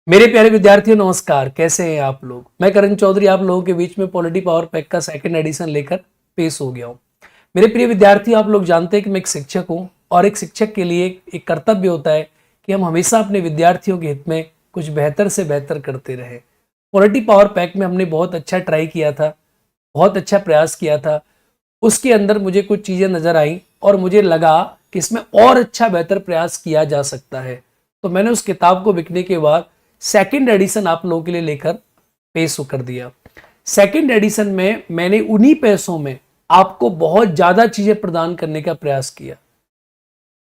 मेरे प्यारे विद्यार्थियों नमस्कार। कैसे हैं आप लोग। मैं करण चौधरी आप लोगों के बीच में पॉलिटी पावर पैक का सेकंड एडिशन लेकर पेश हो गया हूं। मेरे प्रिय विद्यार्थी, आप लोग जानते हैं कि मैं एक शिक्षक हूं और एक शिक्षक के लिए एक कर्तव्य होता है कि हम हमेशा अपने विद्यार्थियों के हित में कुछ बेहतर से बेहतर करते रहे। पॉलिटी पावर पैक में हमने बहुत अच्छा ट्राई किया था, बहुत अच्छा प्रयास किया था। उसके अंदर मुझे कुछ चीजें नजर आई और मुझे लगा कि इसमें और अच्छा बेहतर प्रयास किया जा सकता है। तो मैंने उस किताब को बिकने के बाद सेकंड एडिशन आप लोगों के लिए लेकर पेश कर दिया। सेकंड एडिशन में मैंने उन्हीं पैसों में आपको बहुत ज्यादा चीजें प्रदान करने का प्रयास किया,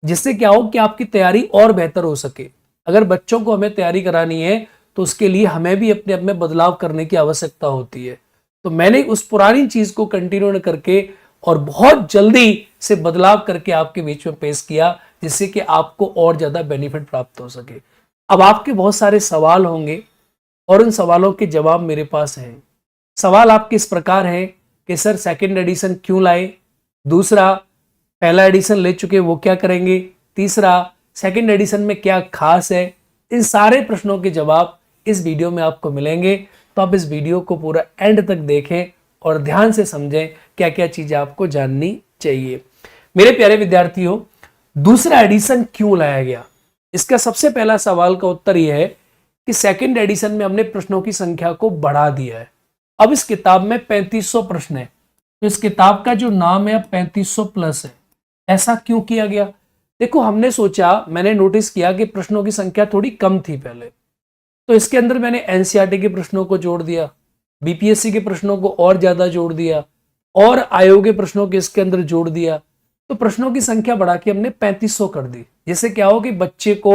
जिससे क्या हो कि आपकी तैयारी और बेहतर हो सके। अगर बच्चों को हमें तैयारी करानी है तो उसके लिए हमें भी अपने आप में बदलाव करने की आवश्यकता होती है। तो मैंने उस पुरानी चीज को कंटिन्यू करके और बहुत जल्दी से बदलाव करके आपके बीच में पेश किया, जिससे कि आपको और ज्यादा बेनिफिट प्राप्त हो सके। अब आपके बहुत सारे सवाल होंगे और उन सवालों के जवाब मेरे पास हैं। सवाल आपके इस प्रकार है कि सर सेकंड एडिशन क्यों लाए, दूसरा पहला एडिशन ले चुके वो क्या करेंगे, तीसरा सेकंड एडिशन में क्या खास है। इन सारे प्रश्नों के जवाब इस वीडियो में आपको मिलेंगे। तो आप इस वीडियो को पूरा एंड तक देखें और ध्यान से समझें क्या क्या चीजें आपको जाननी चाहिए। मेरे प्यारे विद्यार्थियों, दूसरा एडिशन क्यों लाया गया, इसका सबसे पहला सवाल का उत्तर यह है कि सेकंड एडिशन में हमने प्रश्नों की संख्या को बढ़ा दिया है। अब इस किताब में 3500 प्रश्न है, तो इस किताब का जो नाम है अब 3500 प्लस है। ऐसा क्यों किया गया? देखो, हमने सोचा, मैंने नोटिस किया कि प्रश्नों की संख्या थोड़ी कम थी पहले, तो इसके अंदर मैंने एनसीईआरटी के प्रश्नों को जोड़ दिया, बीपीएससी के प्रश्नों को और ज्यादा जोड़ दिया और आयोग के प्रश्नों के इसके अंदर जोड़ दिया। तो प्रश्नों की संख्या बढ़ा के हमने 3500 कर दी, जिससे क्या हो कि बच्चे को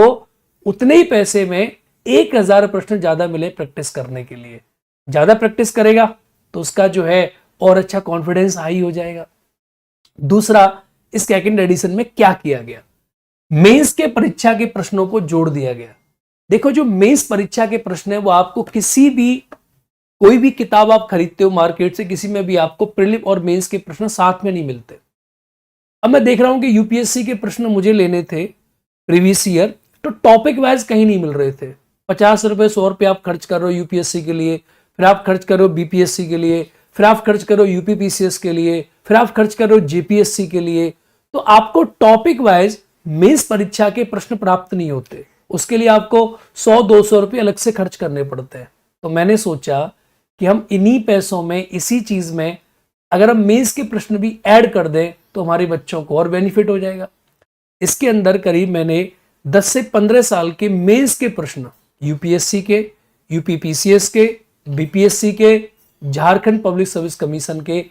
उतने ही पैसे में 1000 प्रश्न ज्यादा मिले प्रैक्टिस करने के लिए। ज्यादा प्रैक्टिस करेगा तो उसका जो है और अच्छा कॉन्फिडेंस हाई हो जाएगा। दूसरा, इस सेकंड एडिशन में क्या किया गया, मेंस के परीक्षा के प्रश्नों को जोड़ दिया गया। देखो, जो मेंस परीक्षा के प्रश्न है वो आपको किसी भी कोई भी किताब आप खरीदते हो मार्केट से, किसी में भी आपको प्रीलिम और मेंस के प्रश्न साथ में नहीं मिलते। अब मैं देख रहा हूं कि यूपीएससी के प्रश्न मुझे लेने थे प्रीवियस ईयर, तो टॉपिक वाइज कहीं नहीं मिल रहे थे। 50 रुपए 100 रुपए आप खर्च कर रहे हो यूपीएससी के लिए, फिर आप खर्च कर रहे हो बीपीएससी के लिए, फिर आप खर्च करो यूपीपीसीएस के लिए, फिर आप खर्च करो जेपीएससी के लिए। तो आपको टॉपिक वाइज मेंस परीक्षा के प्रश्न प्राप्त नहीं होते, उसके लिए आपको 100-200 रुपए अलग से खर्च करने पड़ते हैं। तो मैंने सोचा कि हम इन्हीं पैसों में, इसी चीज में अगर हम मेंस के प्रश्न भी ऐड कर दें तो हमारे बच्चों को और बेनिफिट हो जाएगा। इसके अंदर करीब मैंने 10 से 15 साल के मेंस के प्रश्न यूपीएससी के, यूपीपीसीएस के, बीपीएससी के, झारखंड पब्लिक सर्विस कमीशन के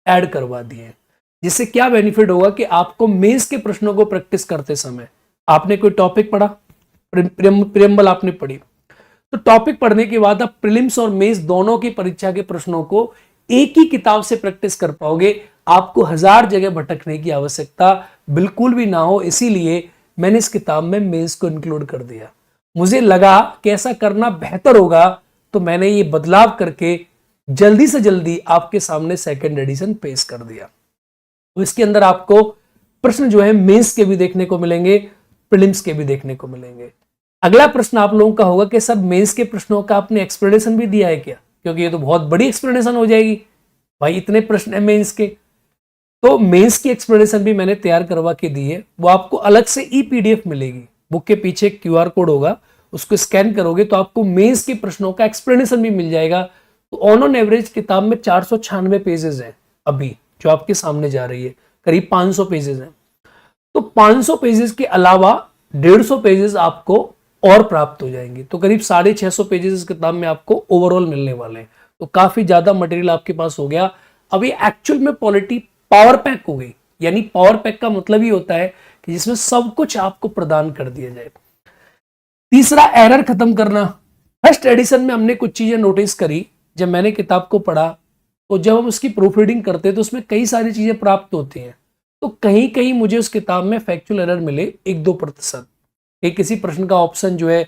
ऐड करवा दिए। जिससे क्या बेनिफिट होगा कि आपको मेंस के प्रश्नों को प्रैक्टिस करते समय आपने कोई टॉपिक पढ़ा, प्रियम्बल आपने पढ़ी, तो टॉपिक पढ़ने के बाद आप प्रीलिम्स और मेंस दोनों की परीक्षा के प्रश्नों को एक ही किताब से प्रैक्टिस कर पाओगे। आपको 1000 जगह भटकने की आवश्यकता बिल्कुल भी ना हो। इसीलिए मैंने इस किताब में मेंस को इंक्लूड कर दिया। मुझे लगा कि ऐसा करना बेहतर होगा, तो मैंने ये बदलाव करके जल्दी से जल्दी आपके सामने सेकंड एडिशन पेश कर दिया। तो इसके अंदर आपको प्रश्न जो है मेंस के भी देखने को मिलेंगे, प्रीलिम्स के भी देखने को मिलेंगे। अगला प्रश्न आप लोगों का होगा कि सर मेंस के प्रश्नों का आपने एक्सप्लेनेशन भी दिया है क्या? क्योंकि ये तो बहुत बड़ी एक्सप्लेनेशन हो जाएगी भाई, इतने प्रश्न है मेंस के। तो मेंस की एक्सप्लेनेशन भी मैंने तैयार करवा के दी है, वो आपको अलग से ई पीडीएफ मिलेगी। बुक के पीछे क्यूआर कोड होगा, उसको स्कैन करोगे तो आपको मेंस के प्रश्नों का एक्सप्लेनेशन भी मिल जाएगा। तो ऑन एवरेज किताब में 496 पेजेस हैं अभी जो आपके सामने जा रही है, करीब 500 पेजेस हैं। तो 500 पेजेस के अलावा 150 पेजेस आपको और प्राप्त हो जाएंगे, तो करीब 650 पेजेस इस किताब में आपको ओवरऑल मिलने वाले हैं। तो काफी ज्यादा मटेरियल आपके पास हो गया। अब ये एक्चुअल में पॉलिटी पावर पैक हो गई, यानी पावर पैक का मतलब ही होता है कि जिसमें सब कुछ आपको प्रदान कर दिया जाए। तीसरा, एरर खत्म करना। फर्स्ट एडिशन में हमने कुछ चीजें नोटिस करी, जब मैंने किताब को पढ़ा तो जब हम उसकी प्रूफ रीडिंग करते हैं तो उसमें कई सारी चीजें प्राप्त होती हैं। तो कहीं कहीं मुझे उस किताब में फैक्चुअल एरर मिले 1-2%। किसी प्रश्न का ऑप्शन जो है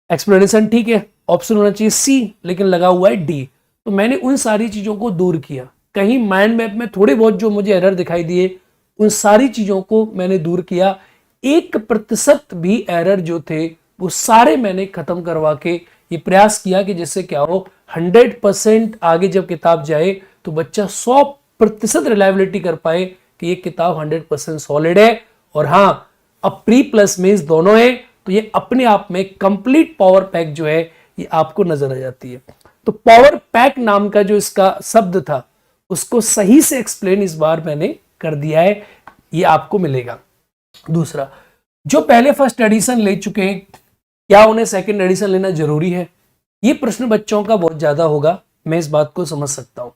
एक्सप्लेनेशन ठीक है, ऑप्शन होना चाहिए सी, लेकिन लगा हुआ है डी। तो मैंने उन सारी चीजों को दूर किया। कहीं माइंड मैप में थोड़े बहुत जो मुझे एरर दिखाई दिए, उन सारी चीजों को मैंने दूर किया। 1% भी एरर जो थे वो सारे मैंने खत्म करवा के ये प्रयास किया कि जिससे क्या हो 100% आगे जब किताब जाए तो बच्चा 100% रिलायबिलिटी कर पाए कि ये किताब 100% सॉलिड है। और हाँ, अब प्री प्लस मेंस दोनों है तो ये अपने आप में कंप्लीट पावर पैक जो है ये आपको नजर आ जाती है। तो पावर पैक नाम का जो इसका शब्द था उसको सही से एक्सप्लेन इस बार मैंने कर दिया है, ये आपको मिलेगा। दूसरा, जो पहले फर्स्ट एडिशन ले चुके हैं क्या उन्हें सेकंड एडिशन लेना जरूरी है? ये प्रश्न बच्चों का बहुत ज्यादा होगा, मैं इस बात को समझ सकता हूं।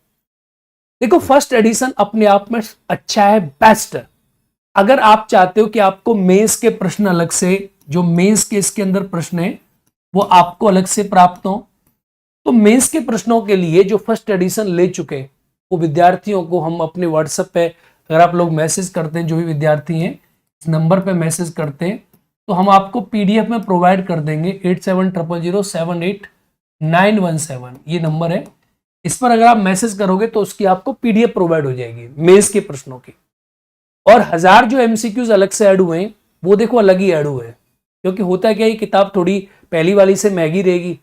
देखो, फर्स्ट एडिशन अपने आप में अच्छा है, बेस्ट है। अगर आप चाहते हो कि आपको मेंस के प्रश्न अलग से, जो मेंस के इसके अंदर प्रश्न है वो आपको अलग से प्राप्त हो, तो मेंस के प्रश्नों के लिए जो फर्स्ट एडिशन ले चुके हैं वो विद्यार्थियों को हम अपने व्हाट्सएप पे, अगर आप लोग मैसेज करते हैं, जो भी विद्यार्थी हैं इस नंबर पे मैसेज करते हैं, तो हम आपको पीडीएफ में प्रोवाइड कर देंगे। 8700078917 ये नंबर है। इस पर अगर आप मैसेज करोगे तो उसकी आपको पीडीएफ प्रोवाइड हो जाएगी मेंस के प्रश्नों की। और 1000 जो एमसीक्यूज अलग से ऐड हुए हैं वो देखो अलग ही ऐड हुए हैं, क्योंकि होता है क्या, ये किताब थोड़ी पहली वाली से महंगी रहेगी,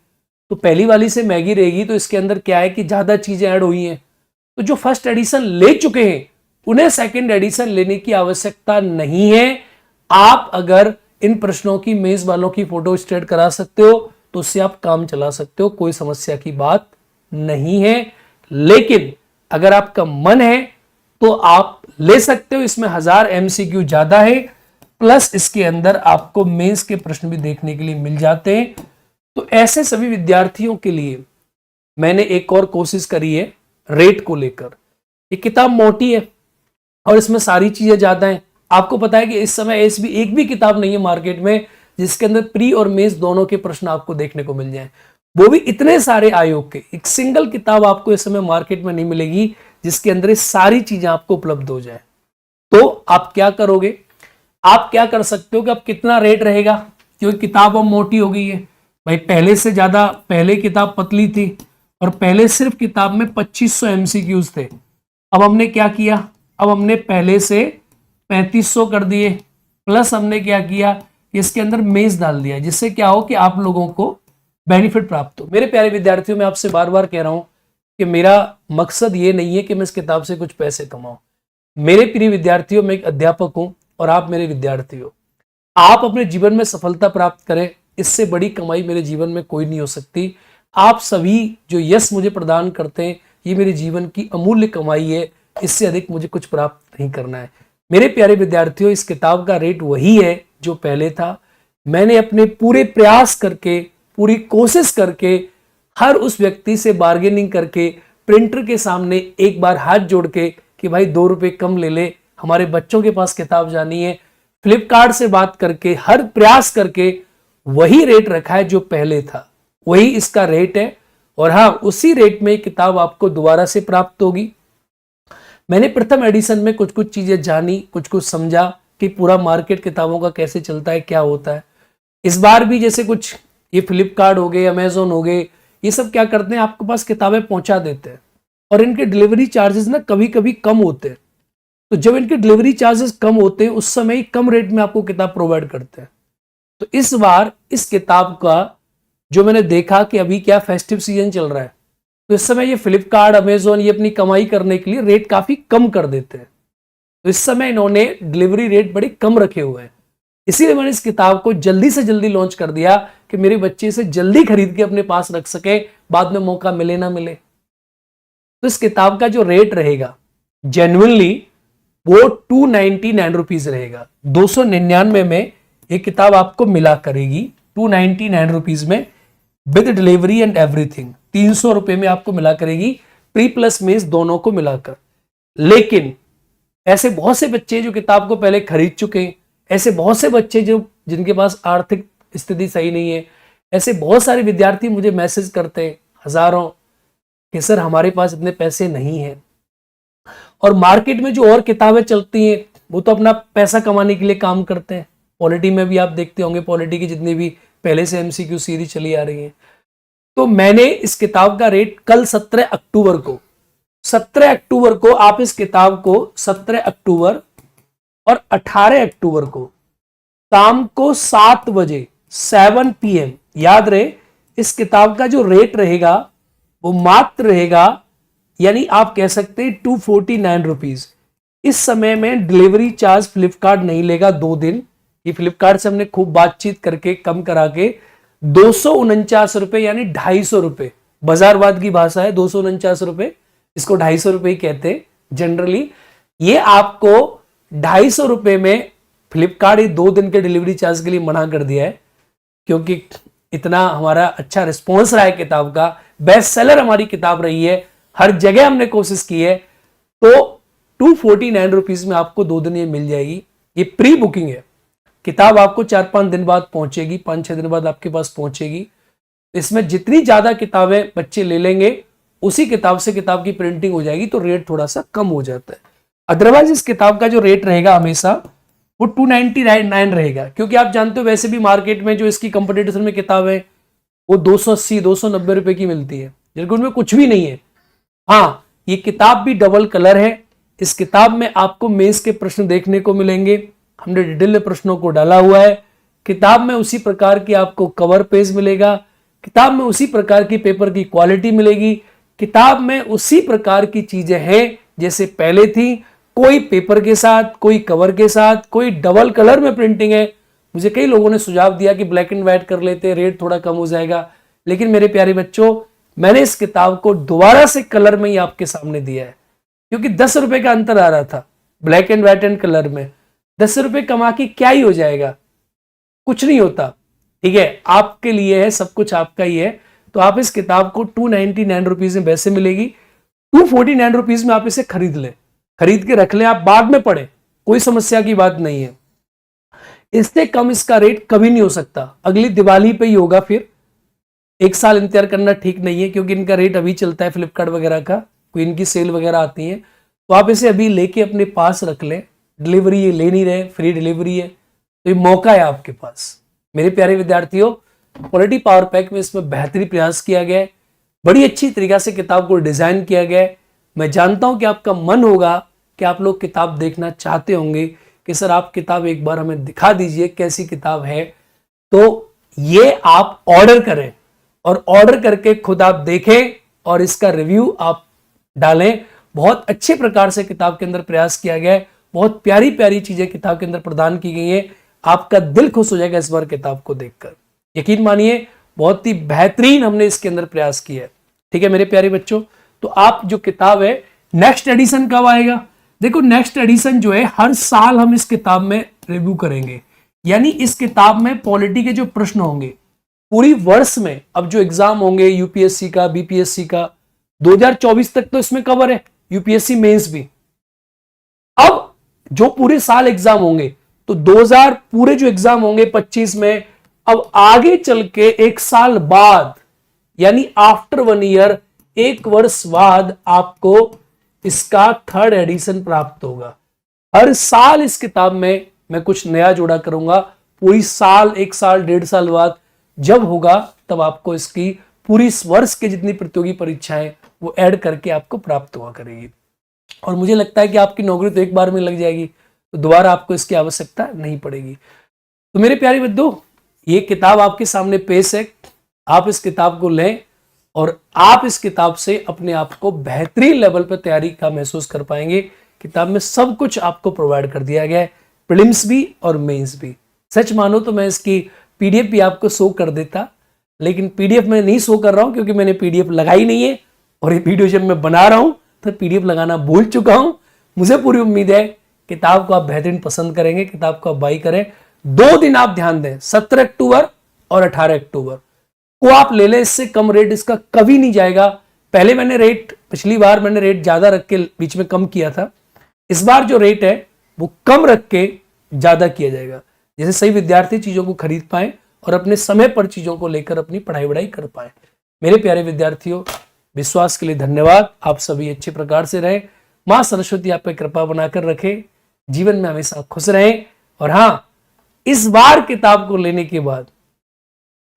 तो पहली वाली से महंगी रहेगी तो इसके अंदर क्या है कि ज्यादा चीजें ऐड हुई हैं। तो जो फर्स्ट एडिशन ले चुके हैं उन्हें सेकंड एडिशन लेने की आवश्यकता नहीं है। आप अगर इन प्रश्नों की मेंस वालों की फोटो स्टेट करा सकते हो तो उससे आप काम चला सकते हो, कोई समस्या की बात नहीं है। लेकिन अगर आपका मन है तो आप ले सकते हो, इसमें 1000 एमसीक्यू ज्यादा है, प्लस इसके अंदर आपको मेंस के प्रश्न भी देखने के लिए मिल जाते हैं। तो ऐसे सभी विद्यार्थियों के लिए मैंने एक और कोशिश करी है रेट को लेकर। ये किताब मोटी है और इसमें सारी चीजें ज्यादा हैं। आपको पता है कि इस समय ऐसी भी एक भी किताब नहीं है मार्केट में जिसके अंदर प्री और मेंस दोनों के प्रश्न आपको देखने को मिल जाएं, वो भी इतने सारे आयोग के। एक सिंगल किताब आपको इस समय मार्केट में नहीं मिलेगी जिसके अंदर ये सारी चीजें आपको उपलब्ध हो जाए। तो आप क्या करोगे, आप क्या कर सकते हो कि अब कितना रेट रहेगा, क्योंकि किताब अब मोटी हो गई है भाई, पहले से ज्यादा। पहले किताब पतली थी और पहले सिर्फ किताब में 2500 एमसीक्यूज थे। अब हमने क्या किया, अब हमने पहले से 3500 कर दिए, प्लस हमने क्या किया, इसके अंदर मेंस डाल दिया, जिससे क्या हो कि आप लोगों को बेनिफिट प्राप्त हो। मेरे प्यारे विद्यार्थियों, मैं आपसे बार बार कह रहा हूं कि मेरा मकसद ये नहीं है कि मैं इस किताब से कुछ पैसे कमाऊं। मेरे प्रिय विद्यार्थियों, मैं एक अध्यापक हूं और आप मेरे विद्यार्थी हो। आप अपने जीवन में सफलता प्राप्त करें, इससे बड़ी कमाई मेरे जीवन में कोई नहीं हो सकती। आप सभी जो यश मुझे प्रदान करते हैं, ये मेरे जीवन की अमूल्य कमाई है, इससे अधिक मुझे कुछ प्राप्त नहीं करना है। मेरे प्यारे विद्यार्थियों, इस किताब का रेट वही है जो पहले था। मैंने अपने पूरे प्रयास करके, पूरी कोशिश करके, हर उस व्यक्ति से बार्गेनिंग करके, प्रिंटर के सामने एक बार हाथ जोड़ के कि भाई 2 रुपए कम ले ले, हमारे बच्चों के पास किताब जानी है, फ्लिपकार्ट से बात करके, हर प्रयास करके वही रेट रखा है जो पहले था, वही इसका रेट है। और हाँ, उसी रेट में किताब आपको दोबारा से प्राप्त होगी। मैंने प्रथम एडिशन में कुछ कुछ चीजें जानी, कुछ कुछ समझा कि पूरा मार्केट किताबों का कैसे चलता है, क्या होता है। इस बार भी जैसे कुछ ये फ्लिपकार्ट हो गए, अमेजोन हो गए, ये सब क्या करते हैं, आपके पास किताबें पहुंचा देते हैं और इनके डिलीवरी चार्जेस ना कभी कभी कम होते हैं। तो जब इनके डिलीवरी चार्जेस कम होते हैं उस समय ही कम रेट में आपको किताब प्रोवाइड करते हैं। तो इस बार इस किताब का जो मैंने देखा कि अभी क्या फेस्टिव सीजन चल रहा है, तो इस समय ये फ्लिपकार्ट, अमेजोन ये अपनी कमाई करने के लिए रेट काफी कम कर देते हैं। तो इस समय इन्होंने डिलीवरी रेट बड़े कम रखे हुए हैं, इसीलिए मैंने इस किताब को जल्दी से जल्दी लॉन्च कर दिया कि मेरे बच्चे इसे जल्दी खरीद के अपने पास रख सके, बाद में मौका मिले ना मिले। तो इस किताब का जो रेट रहेगा जेन्युइनली वो 299 रुपीज रहेगा। 299 में ये किताब आपको मिला करेगी, 299 रुपीज में विद डिलीवरी एंड एवरीथिंग। 300 रुपए में आपको मिला करेगी, प्री प्लस मेंस दोनों को मिलाकर। लेकिन ऐसे बहुत से बच्चे जो किताब को पहले खरीद चुके हैं, ऐसे बहुत से बच्चे जो जिनके पास आर्थिक स्थिति सही नहीं है, ऐसे बहुत सारे विद्यार्थी मुझे मैसेज करते हैं हजारों कि सर हमारे पास इतने पैसे नहीं है। और मार्केट में जो और किताबें चलती हैं वो तो अपना पैसा कमाने के लिए काम करते हैं। पॉलिटी में भी आप देखते होंगे, पॉलिटी की जितनी भी पहले से एमसीक्यू सीरीज चली आ रही है। तो मैंने इस किताब का रेट कल 17 अक्टूबर को आप इस किताब को 17 अक्टूबर और 18 अक्टूबर को शाम को 7 बजे 7 PM। याद रहे इस किताब का जो रेट रहेगा वो मात्र रहेगा, यानी आप कह सकते हैं 249 रुपीज। इस समय में डिलीवरी चार्ज फ्लिपकार्ट नहीं लेगा 2 दिन। ये फ्लिपकार्ट से हमने खूब बातचीत करके कम करा के 249 रुपए यानी 250 रुपए, बाजारवाद की भाषा है 249 रुपए, इसको 250 रुपए ही कहते हैं जनरली। ये आपको 250 रुपए में फ्लिपकार्ट 2 दिन के डिलीवरी चार्ज के लिए मना कर दिया है, क्योंकि इतना हमारा अच्छा रिस्पॉन्स रहा है किताब का, बेस्ट सेलर हमारी किताब रही है, हर जगह हमने कोशिश की है। तो 249 रुपीज में आपको 2 दिन ये मिल जाएगी। ये प्री बुकिंग है, किताब आपको 4-5 दिन बाद पहुंचेगी, 5-6 दिन बाद आपके पास पहुंचेगी। इसमें जितनी ज्यादा किताबें बच्चे ले लेंगे उसी किताब से किताब की प्रिंटिंग हो जाएगी, तो रेट थोड़ा सा कम हो जाता है। अदरवाइज इस किताब का जो रेट रहेगा हमेशा वो 299 रहेगा, क्योंकि आप जानते हो वैसे भी मार्केट में जो इसकी कंपटीशन में किताब है वो 280-290 रुपए की मिलती है, जिनके उनमें कुछ भी नहीं है। हाँ, ये किताब भी डबल कलर है। इस किताब में आपको मेंस के प्रश्न देखने को मिलेंगे, हमने डिटेल में प्रश्नों को डाला हुआ है। किताब में उसी प्रकार की आपको कवर पेज मिलेगा, किताब में उसी प्रकार की पेपर की क्वालिटी मिलेगी, किताब में उसी प्रकार की चीजें हैं जैसे पहले थी, कोई पेपर के साथ, कोई कवर के साथ, कोई डबल कलर में प्रिंटिंग है। मुझे कई लोगों ने सुझाव दिया कि ब्लैक एंड व्हाइट कर लेते, रेट थोड़ा कम हो जाएगा, लेकिन मेरे प्यारे बच्चों मैंने इस किताब को दोबारा से कलर में ही आपके सामने दिया है, क्योंकि 10 रुपए का अंतर आ रहा था black and white and colour में। 10 रुपए कमा के क्या ही हो जाएगा, कुछ नहीं होता। ठीक है, आपके लिए है, सब कुछ आपका ही है। तो आप इस किताब को 299 रुपीज में वैसे मिलेगी, 249 रुपीज में आप इसे खरीद लें, खरीद के रख लें, आप बाद में पढ़ें, कोई समस्या की बात नहीं है। इससे कम इसका रेट कभी नहीं हो सकता, अगली दिवाली पे ही होगा। फिर 1 साल इंतजार करना ठीक नहीं है, क्योंकि इनका रेट अभी चलता है फ्लिपकार्ट वगैरह का, कोई इनकी सेल वगैरह आती है, तो आप इसे अभी लेके अपने पास रख लें। डिलीवरी ये ले नहीं रहे, फ्री डिलीवरी है, तो ये मौका है आपके पास। मेरे प्यारे विद्यार्थियों, पॉलिटी पावर पैक में इसमें बेहतरीन प्रयास किया गया है, बड़ी अच्छी तरीके से किताब को डिजाइन किया गया है। मैं जानता हूं कि आपका मन होगा कि आप लोग किताब देखना चाहते होंगे कि सर आप किताब एक बार हमें दिखा दीजिए कैसी किताब है। तो ये आप ऑर्डर करें और ऑर्डर करके खुद आप देखें और इसका रिव्यू आप डालें। बहुत अच्छे प्रकार से किताब के अंदर प्रयास किया गया है, बहुत प्यारी प्यारी चीजें किताब के अंदर प्रदान की गई है। आपका दिल खुश हो जाएगा इस बार किताब को देखकर, यकीन मानिए बहुत ही बेहतरीन हमने इसके अंदर प्रयास किया है। ठीक है मेरे प्यारे बच्चों, तो आप जो किताब है नेक्स्ट एडिशन कब आएगा? देखो नेक्स्ट एडिशन जो है हर साल हम इस किताब में रिव्यू करेंगे, यानी इस किताब में पॉलिटी के जो प्रश्न होंगे पूरी वर्ष में, अब जो एग्जाम होंगे यूपीएससी का, बीपीएससी का, 2024 तक तो इसमें कवर है, यूपीएससी मेंस भी। अब जो पूरे साल एग्जाम होंगे तो 2000 पूरे जो एग्जाम होंगे 25 में, अब आगे चल के 1 साल बाद यानी आफ्टर 1 ईयर, 1 वर्ष बाद आपको इसका 3rd एडिशन प्राप्त होगा। हर साल इस किताब में मैं कुछ नया जोड़ा करूंगा, पूरी साल, 1 साल, 1.5 साल बाद जब होगा तब आपको इसकी पूरी इस वर्ष की जितनी प्रतियोगी परीक्षाएं वो ऐड करके आपको प्राप्त हुआ करेगी। और मुझे लगता है कि आपकी नौकरी तो एक बार में लग जाएगी, तो दोबारा आपको इसकी आवश्यकता नहीं पड़ेगी। तो मेरे प्यारे बच्चों, ये किताब आपके सामने पेश है, आप इस किताब को लें और आप इस किताब से अपने आप को बेहतरीन लेवल पर तैयारी का महसूस कर पाएंगे। किताब में सब कुछ आपको प्रोवाइड कर दिया गया है, प्रीलिम्स भी और मेंस भी। सच मानो तो मैं इसकी पीडीएफ भी आपको शो कर देता, लेकिन पीडीएफ में नहीं शो कर रहा हूं क्योंकि मैंने पीडीएफ लगाई नहीं है, और ये वीडियो जब मैं बना रहा हूं तो पीडीएफ लगाना भूल चुका हूं। मुझे पूरी उम्मीद है किताब को आप बेहतरीन पसंद करेंगे, किताब को आप बाई करें। 2 दिन आप ध्यान दें, 17 अक्टूबर और 18 अक्टूबर को आप ले लें, इससे कम रेट इसका कभी नहीं जाएगा। पहले मैंने रेट, पिछली बार मैंने रेट ज्यादा रख के बीच में कम किया था, इस बार जो रेट है वो कम रख के ज्यादा किया जाएगा, जैसे सही विद्यार्थी चीजों को खरीद पाए और अपने समय पर चीजों को लेकर अपनी पढ़ाई वढ़ाई कर पाए। मेरे प्यारे विद्यार्थियों, विश्वास के लिए धन्यवाद। आप सभी अच्छे प्रकार से रहें, मां सरस्वती आप पे कृपा बनाकर रखे, जीवन में हमेशा खुश रहें। और हाँ, इस बार किताब को लेने के बाद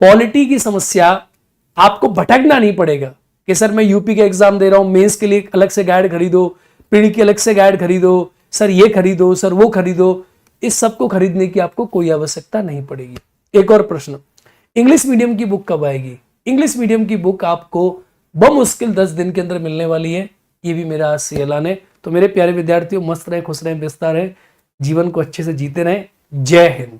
पॉलिटी की समस्या आपको भटकना नहीं पड़ेगा कि सर मैं यूपी का एग्जाम दे रहा हूं, मेंस के लिए अलग से गाइड खरीदो, पीडी की अलग से गाइड खरीदो, सर ये खरीदो, सर वो खरीदो। इस सब को खरीदने की आपको कोई आवश्यकता नहीं पड़ेगी। एक और प्रश्न, इंग्लिश मीडियम की बुक कब आएगी? इंग्लिश मीडियम की बुक आपको बमुश्किल 10 दिन के अंदर मिलने वाली है, ये भी मेरा आज से ऐलान है। तो मेरे प्यारे विद्यार्थियों, मस्त रहे, खुश रहे, व्यस्त रहे, जीवन को अच्छे से जीते रहें। जय हिंद।